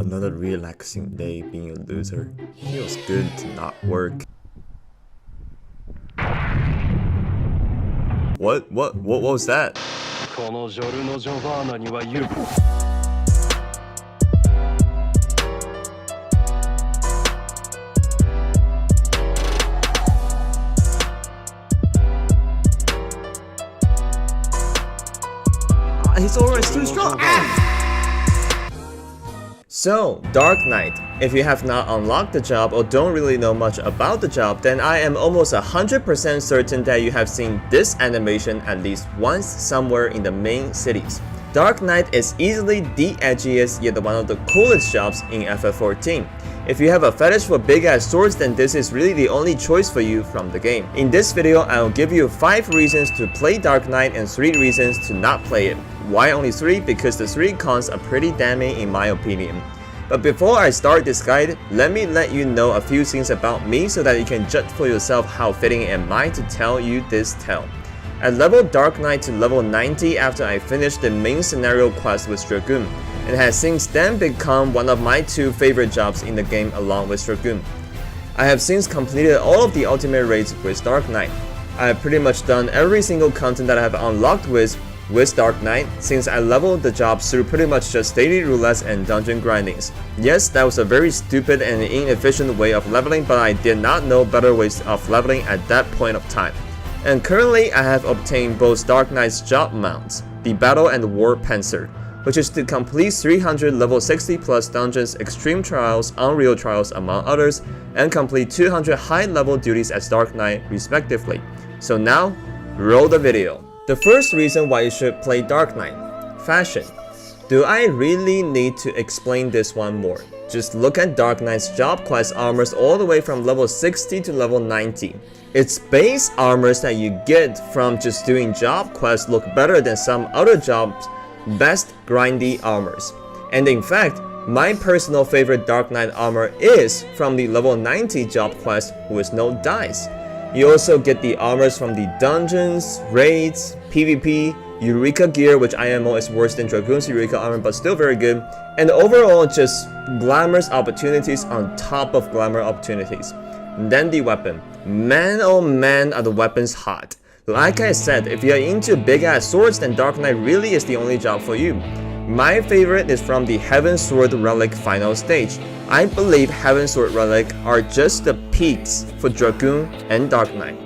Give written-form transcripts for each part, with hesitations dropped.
Another relaxing day being a loser. Feels good to not work. What was that? His aura is too strong! So, Dark Knight. If you have not unlocked the job or don't really know much about the job, then I am almost 100% certain that you have seen this animation at least once somewhere in the main cities. Dark Knight is easily the edgiest yet one of the coolest jobs in FF14. If you have a fetish for big ass swords, then this is really the only choice for you from the game. In this video, I will give you 5 reasons to play Dark Knight and 3 reasons to not play it. Why only 3? Because the 3 cons are pretty damning in my opinion. But before I start this guide, let me let you know a few things about me so that you can judge for yourself how fitting am I to tell you this tale. I leveled Dark Knight to level 90 after I finished the main scenario quest with Dragoon, and has since then become one of my 2 favorite jobs in the game along with Dragoon. I have since completed all of the ultimate raids with Dark Knight. I have pretty much done every single content that I have unlocked with Dark Knight since I leveled the job through pretty much just daily roulettes and dungeon grindings. Yes, that was a very stupid and inefficient way of leveling, but I did not know better ways of leveling at that point of time. And currently I have obtained both Dark Knight's job mounts, the Battle and War Panzer, which is to complete 300 level 60 plus dungeons, extreme trials, unreal trials among others, and complete 200 high level duties as Dark Knight respectively. So now, roll the video. The first reason why you should play Dark Knight: fashion. Do I really need to explain this one more? Just look at Dark Knight's job quest armors all the way from level 60 to level 90. Its base armors that you get from just doing job quests look better than some other jobs' best grindy armors. And in fact, my personal favorite Dark Knight armor is from the level 90 job quest with no dice. You also get the armors from the dungeons, raids, PvP, Eureka gear, which IMO is worse than Dragoon's Eureka armor but still very good, and overall just glamorous opportunities on top of glamour opportunities. Then the weapon. Man oh man are the weapons hot. Like I said, if you're into big ass swords, then Dark Knight really is the only job for you. My favorite is from the Heaven Sword Relic final stage. I believe Heaven Sword Relic are just the peaks for Dragoon and Dark Knight.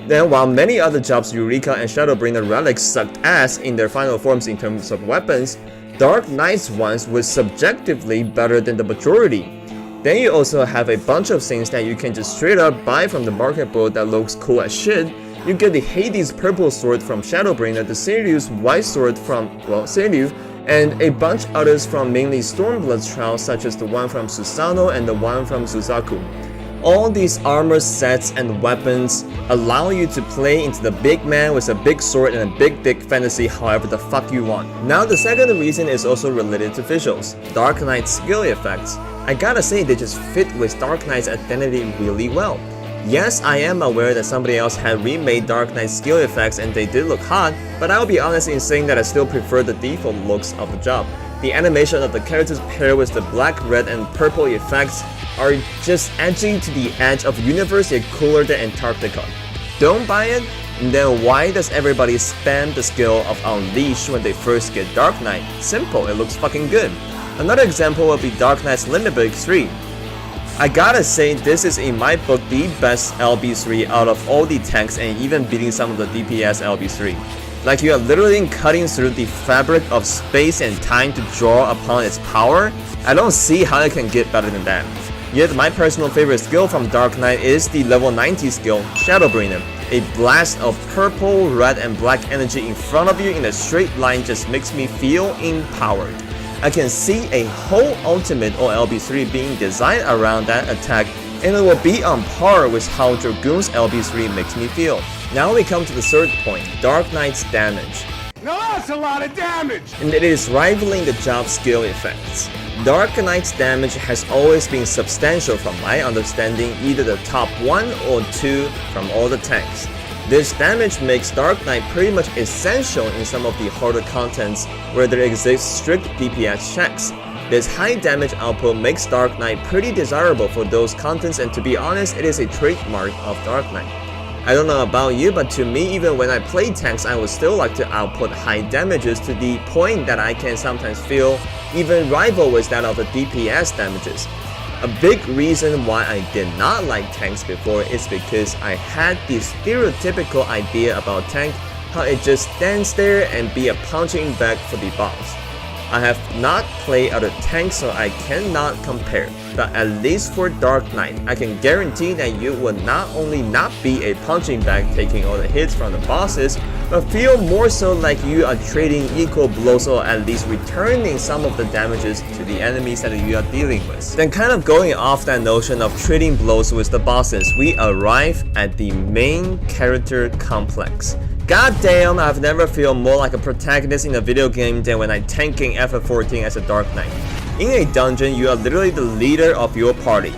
Then while many other jobs, Eureka and Shadowbringer relics sucked ass in their final forms in terms of weapons, Dark Knight's ones was subjectively better than the majority. Then you also have a bunch of things that you can just straight up buy from the market board that looks cool as shit. You get the Hades purple sword from Shadowbringer, the Seiryu's white sword from, well, Seiryu, and a bunch others from mainly Stormblood's trials such as the one from Susano and the one from Suzaku. All these armor sets and weapons allow you to play into the big man with a big sword and a big dick fantasy however the fuck you want. Now the second reason is also related to visuals, Dark Knight's skill effects. I gotta say they just fit with Dark Knight's identity really well. Yes, I am aware that somebody else had remade Dark Knight's skill effects and they did look hot, but I'll be honest in saying that I still prefer the default looks of the job. The animation of the characters paired with the black, red, and purple effects are just edgy to the edge of universe yet cooler than Antarctica. Don't buy it? Then why does everybody spam the skill of Unleash when they first get Dark Knight? Simple, it looks fucking good. Another example would be Dark Knight's Limit Break 3. I gotta say this is in my book the best LB3 out of all the tanks and even beating some of the DPS LB3. Like you are literally cutting through the fabric of space and time to draw upon its power. I don't see how it can get better than that. Yet my personal favorite skill from Dark Knight is the level 90 skill, Shadowbringer. A blast of purple, red, and black energy in front of you in a straight line just makes me feel empowered. I can see a whole ultimate or LB3 being designed around that attack, and it will be on par with how Dragoon's LB3 makes me feel. Now we come to the third point, Dark Knight's damage. Now that's a lot of damage! And it is rivaling the job skill effects. Dark Knight's damage has always been substantial from my understanding, either the top 1 or 2 from all the tanks. This damage makes Dark Knight pretty much essential in some of the harder contents where there exists strict DPS checks. This high damage output makes Dark Knight pretty desirable for those contents, and to be honest, it is a trademark of Dark Knight. I don't know about you, but to me, even when I play tanks, I would still like to output high damages to the point that I can sometimes feel even rival with that of the DPS damages. A big reason why I did not like tanks before is because I had this stereotypical idea about tank, how it just stands there and be a punching bag for the boss. I have not played other tanks, so I cannot compare, but at least for Dark Knight, I can guarantee that you will not only not be a punching bag taking all the hits from the bosses, but feel more so like you are trading equal blows or at least returning some of the damages to the enemies that you are dealing with. Then kind of going off that notion of trading blows with the bosses, we arrive at the main character complex. God damn, I've never felt more like a protagonist in a video game than when I'm tanking FF14 as a Dark Knight. In a dungeon, you are literally the leader of your party.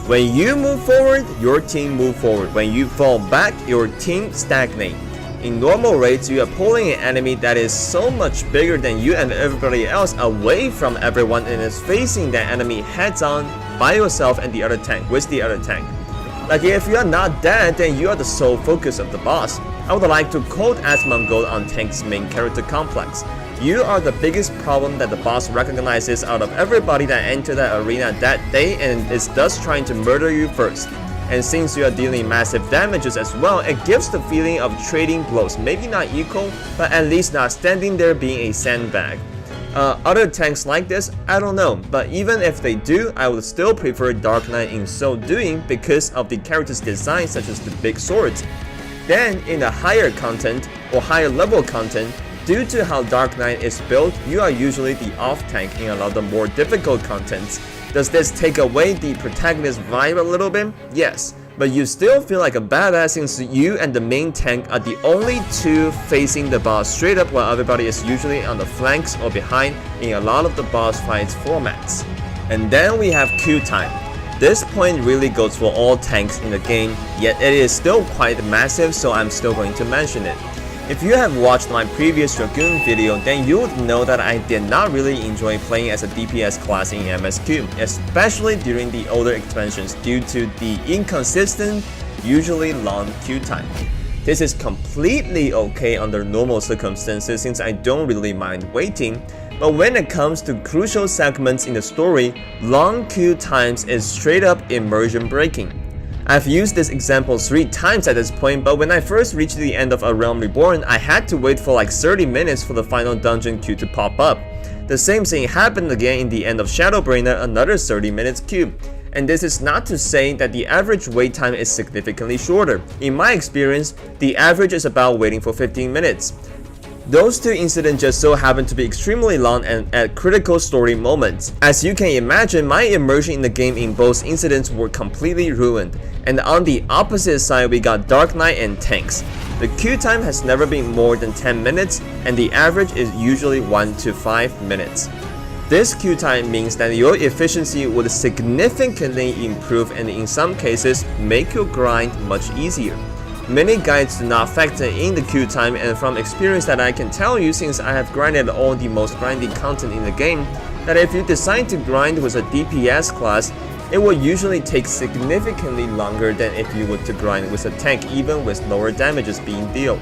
When you move forward, your team move forward. When you fall back, your team stagnate. In normal raids, you are pulling an enemy that is so much bigger than you and everybody else away from everyone and is facing that enemy heads on by yourself and the other tank, with the other tank. Like if you are not dead, then you are the sole focus of the boss. I would like to quote Asmongold on Tank's main character complex. You are the biggest problem that the boss recognizes out of everybody that entered that arena that day and is thus trying to murder you first. And since you are dealing massive damages as well, it gives the feeling of trading blows, maybe not equal, but at least not standing there being a sandbag. Other tanks like this, I don't know, but even if they do, I would still prefer Dark Knight in so doing because of the character's design, such as the big swords. Then, in the higher content or higher level content, due to how Dark Knight is built, you are usually the off tank in a lot of the more difficult contents. Does this take away the protagonist vibe a little bit? Yes, but you still feel like a badass since you and the main tank are the only two facing the boss straight up while everybody is usually on the flanks or behind in a lot of the boss fights formats. And then we have Q time. This point really goes for all tanks in the game, yet it is still quite massive, so I'm still going to mention it. If you have watched my previous Dragoon video, then you would know that I did not really enjoy playing as a DPS class in MSQ, especially during the older expansions due to the inconsistent, usually long queue time. This is completely okay under normal circumstances since I don't really mind waiting, but when it comes to crucial segments in the story, long queue times is straight up immersion breaking. I've used this example 3 times at this point, but when I first reached the end of A Realm Reborn, I had to wait for like 30 minutes for the final dungeon queue to pop up. The same thing happened again in the end of Shadowbringer, another 30 minutes queue. And this is not to say that the average wait time is significantly shorter. In my experience, the average is about waiting for 15 minutes. Those two incidents just so happen to be extremely long and at critical story moments. As you can imagine, my immersion in the game in both incidents were completely ruined. And on the opposite side, we got Dark Knight and tanks. The queue time has never been more than 10 minutes, and the average is usually 1 to 5 minutes. This queue time means that your efficiency would significantly improve and in some cases make your grind much easier. Many guides do not factor in the queue time, and from experience that I can tell you since I have grinded all the most grindy content in the game, that if you decide to grind with a DPS class, it will usually take significantly longer than if you were to grind with a tank even with lower damages being dealt.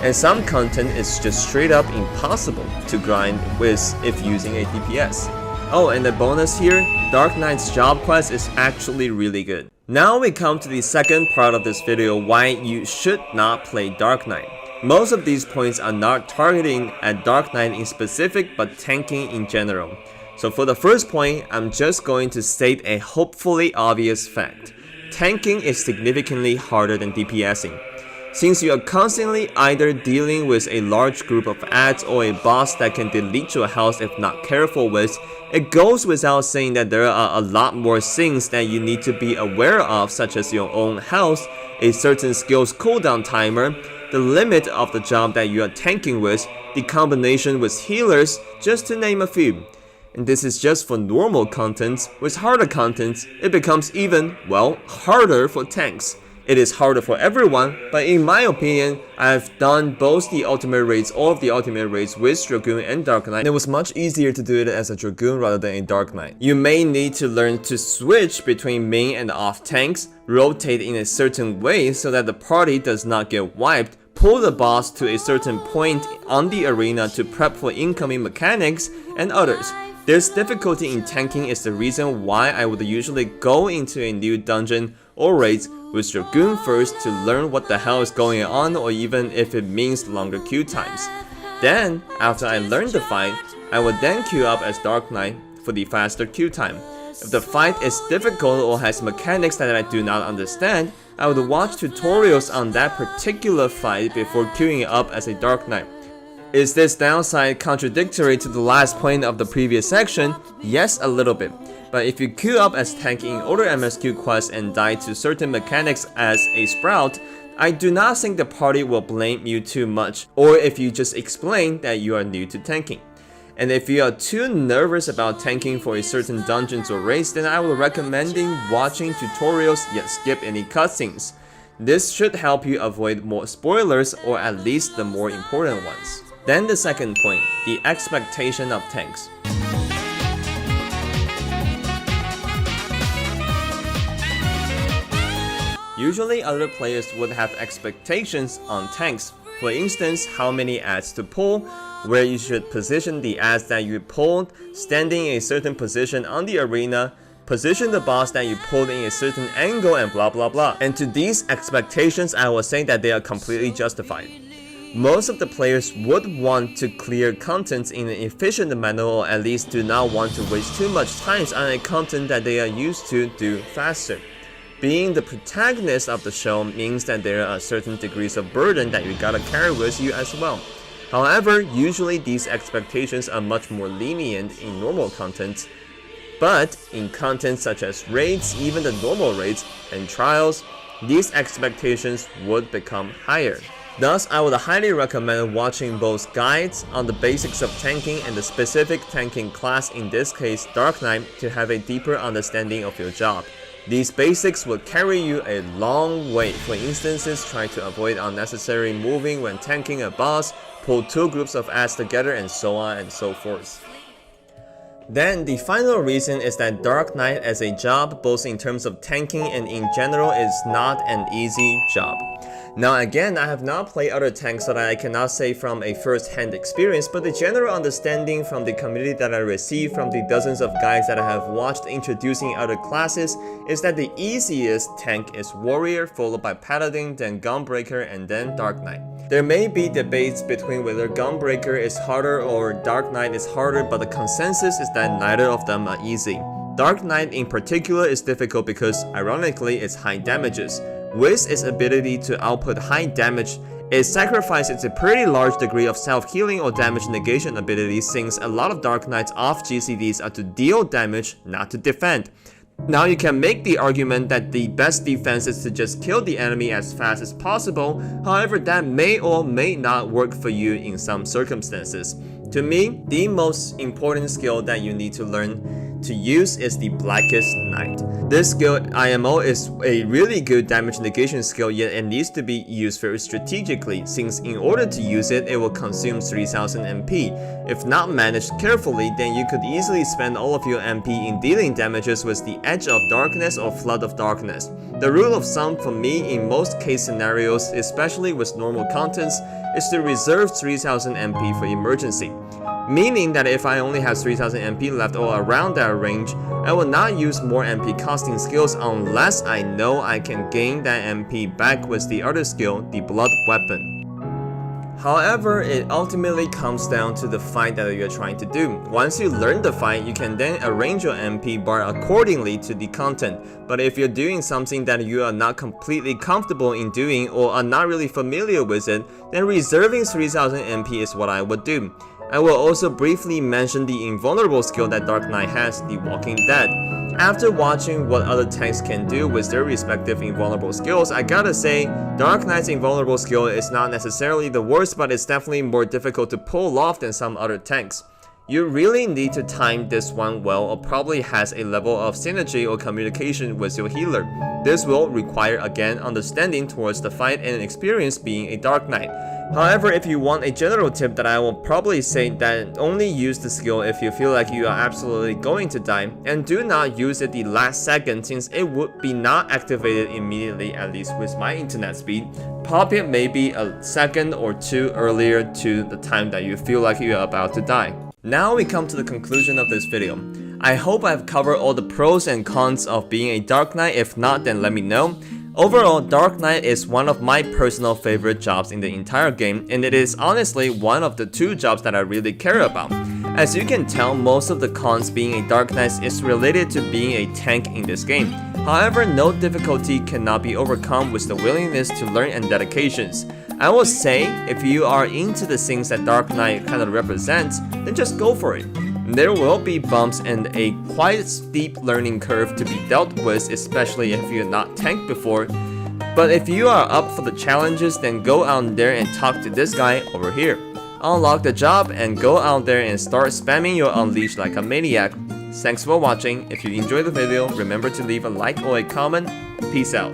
And some content is just straight up impossible to grind with if using a DPS. Oh, and the bonus here, Dark Knight's job quest is actually really good. Now we come to the second part of this video, why you should not play Dark Knight. Most of these points are not targeting at Dark Knight in specific, but tanking in general. So for the first point, I'm just going to state a hopefully obvious fact. Tanking is significantly harder than DPSing. Since you are constantly either dealing with a large group of adds or a boss that can delete your health if not careful with, it goes without saying that there are a lot more things that you need to be aware of, such as your own health, a certain skill's cooldown timer, the limit of the job that you are tanking with, the combination with healers, just to name a few. And this is just for normal contents. With harder contents, it becomes even, well, harder for tanks. It is harder for everyone, but in my opinion, I've done both the ultimate raids, all of the ultimate raids with Dragoon and Dark Knight, and it was much easier to do it as a Dragoon rather than a Dark Knight. You may need to learn to switch between main and off tanks, rotate in a certain way so that the party does not get wiped, pull the boss to a certain point on the arena to prep for incoming mechanics, and others. This difficulty in tanking is the reason why I would usually go into a new dungeon or raids with Dragoon first to learn what the hell is going on, or even if it means longer queue times. Then, after I learned the fight, I would then queue up as Dark Knight for the faster queue time. If the fight is difficult or has mechanics that I do not understand, I would watch tutorials on that particular fight before queuing up as a Dark Knight. Is this downside contradictory to the last point of the previous section? Yes, a little bit. But if you queue up as tank in older MSQ quests and die to certain mechanics as a Sprout, I do not think the party will blame you too much, or if you just explain that you are new to tanking. And if you are too nervous about tanking for a certain dungeons or raids, then I would recommend watching tutorials yet skip any cutscenes. This should help you avoid more spoilers, or at least the more important ones. Then the second point, the expectation of tanks. Usually other players would have expectations on tanks. For instance, how many ads to pull, where you should position the ads that you pulled, standing in a certain position on the arena, position the boss that you pulled in a certain angle, and blah blah blah. And to these expectations, I will say that they are completely justified. Most of the players would want to clear content in an efficient manner, or at least do not want to waste too much time on a content that they are used to do faster. Being the protagonist of the show means that there are certain degrees of burden that you gotta carry with you as well. However, usually these expectations are much more lenient in normal content, but in content such as raids, even the normal raids and trials, these expectations would become higher. Thus, I would highly recommend watching both guides on the basics of tanking and the specific tanking class, in this case Dark Knight, to have a deeper understanding of your job. These basics will carry you a long way. For instances, try to avoid unnecessary moving when tanking a boss, pull two groups of ads together, and so on and so forth. Then the final reason is that Dark Knight as a job, both in terms of tanking and in general, is not an easy job. Now again, I have not played other tanks, so that I cannot say from a first-hand experience, but the general understanding from the community that I received from the dozens of guides that I have watched introducing other classes is that the easiest tank is Warrior, followed by Paladin, then Gunbreaker, and then Dark Knight. There may be debates between whether Gunbreaker is harder or Dark Knight is harder, but the consensus is that neither of them are easy. Dark Knight in particular is difficult because, ironically, it's high damages. With its ability to output high damage, it sacrifices a pretty large degree of self-healing or damage negation abilities, since a lot of Dark Knight's off GCDs are to deal damage, not to defend. Now you can make the argument that the best defense is to just kill the enemy as fast as possible, however that may or may not work for you in some circumstances. To me, the most important skill that you need to learn to use is the Blackest Night. This skill IMO is a really good damage negation skill, yet it needs to be used very strategically, since in order to use it, it will consume 3000 MP. If not managed carefully, then you could easily spend all of your MP in dealing damages with the Edge of Darkness or Flood of Darkness. The rule of thumb for me in most case scenarios, especially with normal contents, is to reserve 3000 MP for emergency. Meaning that if I only have 3000 MP left or around that range, I will not use more MP costing skills unless I know I can gain that MP back with the other skill, the Blood Weapon. However, it ultimately comes down to the fight that you're trying to do. Once you learn the fight, you can then arrange your MP bar accordingly to the content. But if you're doing something that you are not completely comfortable in doing or are not really familiar with it, then reserving 3000 MP is what I would do. I will also briefly mention the invulnerable skill that Dark Knight has, the Walking Dead. After watching what other tanks can do with their respective invulnerable skills, I gotta say, Dark Knight's invulnerable skill is not necessarily the worst, but it's definitely more difficult to pull off than some other tanks. You really need to time this one well, or probably has a level of synergy or communication with your healer. This will require again understanding towards the fight and experience being a Dark Knight. However, if you want a general tip, that I will probably say that only use the skill if you feel like you are absolutely going to die, and do not use it the last second since it would be not activated immediately, at least with my internet speed. Pop it maybe a second or two earlier to the time that you feel like you are about to die. Now we come to the conclusion of this video. I hope I've covered all the pros and cons of being a Dark Knight. If not, then let me know. Overall, Dark Knight is one of my personal favorite jobs in the entire game, and it is honestly one of the two jobs that I really care about. As you can tell, most of the cons being a Dark Knight is related to being a tank in this game. However, no difficulty cannot be overcome with the willingness to learn and dedications. I will say, if you are into the things that Dark Knight kind of represents, then just go for it. There will be bumps and a quite steep learning curve to be dealt with, especially if you're not tanked before. But if you are up for the challenges, then go out there and talk to this guy over here. Unlock the job and go out there and start spamming your unleash like a maniac. Thanks for watching. If you enjoyed the video, remember to leave a like or a comment. Peace out.